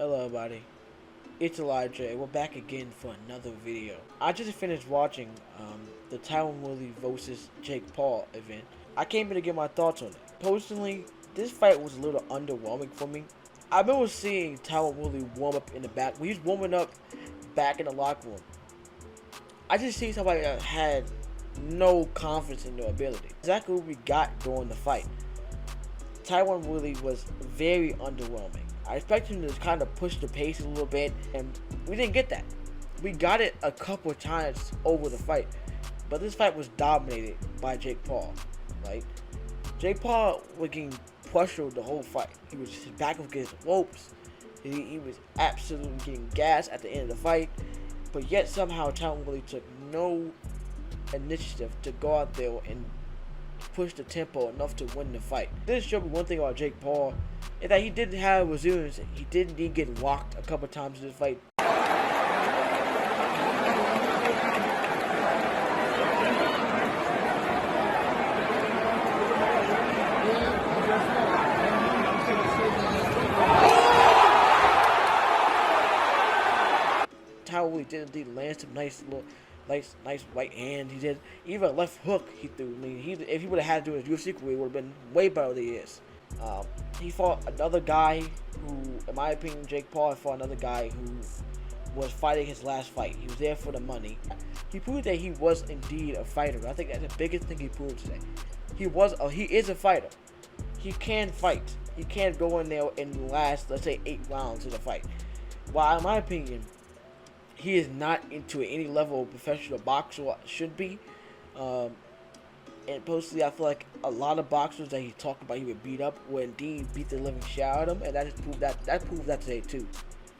Hello everybody, it's Elijah and we're back again for another video. I just finished watching the Tyron Woodley vs Jake Paul event. I came here to get my thoughts on it. Personally, this fight was a little underwhelming for me. I remember seeing Tyron Woodley warm up in the back. When he was warming up back in the locker room, I just see somebody that had no confidence in their ability. Exactly what we got during the fight. Tyron Woodley was very underwhelming. I expected him to kind of push the pace a little bit, and we didn't get that. We got it a couple of times over the fight, but this fight was dominated by Jake Paul. Right? Jake Paul was getting pressured the whole fight. He was back against the ropes. He was absolutely getting gassed at the end of the fight, but yet somehow Tyron Woodley took no initiative to go out there and push the tempo enough to win the fight. This showed me one thing about Jake Paul, is that he didn't have resilience. He didn't get rocked a couple times in this fight. Tyron Woodley didn't land some nice right hand. He did even a left hook he threw. I mean, if he would have had to do his UFC career, it would have been way better than he is. He fought another guy who, in my opinion, Jake Paul fought another guy who was fighting his last fight. He was there for the money. He proved that he was indeed a fighter. I think that's the biggest thing he proved today. He is a fighter. He can fight. He can't go in there and last, let's say, 8 rounds in a fight. While in my opinion, he is not into any level of professional boxer should be. And personally, I feel like a lot of boxers that he talked about he would beat up would indeed beat the living shit out of him, and that just proved that today too.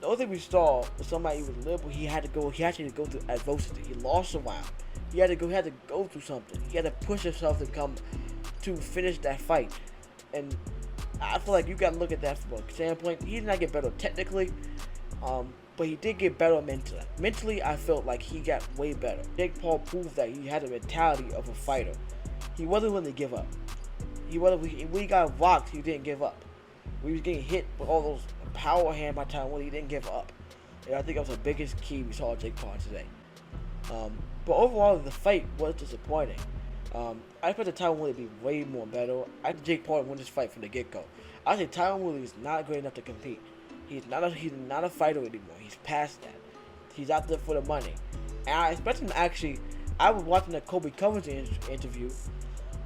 The only thing we saw was somebody who was liberal. He had to go through adversity. He lost a round. He had to go through something. He had to push himself to finish that fight. And I feel like you got to look at that from a standpoint. He did not get better technically, but he did get better mentally. Mentally, I felt like he got way better. Jake Paul proved that he had the mentality of a fighter. He wasn't willing to give up. When he got rocked, he didn't give up. When he was getting hit with all those power hand by Tyron Woodley, he didn't give up. And I think that was the biggest key we saw in Jake Paul today. But overall, the fight was disappointing. I expected Tyron Woodley to be way more better. I think Jake Paul won this fight from the get-go. I think Tyron Woodley is not good enough to compete. He's not a fighter anymore. He's past that. He's out there for the money. And I expect him to actually. I was watching the Kobe Covington interview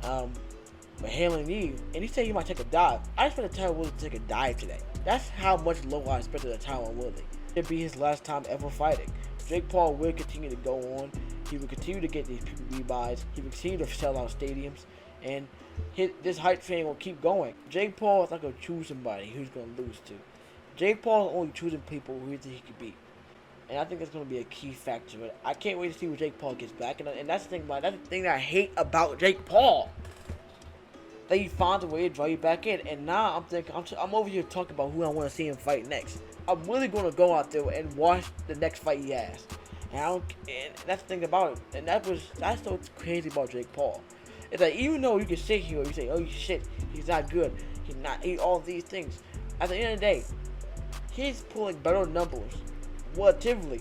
with Halen Eve, and he said he might take a dive. I expected Tyron Woodley to take a dive today. That's how much lower I expected of Tyron Woodley. It'd be his last time ever fighting. Jake Paul will continue to go on. He will continue to get these PPV buys. He will continue to sell out stadiums, and this hype train will keep going. Jake Paul is not going to choose somebody who's going to lose to. Jake Paul is only choosing people who he thinks he can beat. And I think that's going to be a key factor. I can't wait to see when Jake Paul gets back. And that's the thing that I hate about Jake Paul. That he finds a way to draw you back in. And now I'm thinking, I'm over here talking about who I want to see him fight next. I'm really going to go out there and watch the next fight he has. And that's the thing about it. And that's what's crazy about Jake Paul. It's like, even though you can sit here and you say, oh shit, he's not good. He's all these things. At the end of the day, he's pulling better numbers relatively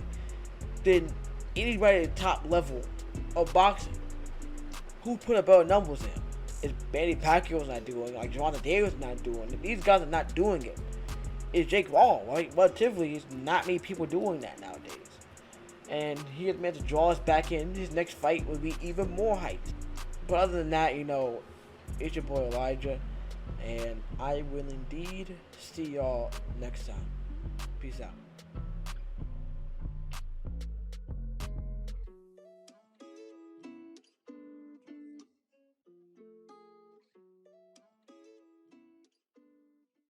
than anybody at the top level of boxing. Who put up better numbers in? Is Manny Pacquiao's not doing it, like Gervonta Davis not doing it. These guys are not doing it. It's Jake Paul, right? Relatively, there's not many people doing that nowadays. And he has meant to draw us back in. His next fight will be even more hype. But other than that, it's your boy Elijah, and I will indeed see y'all next time. Peace out.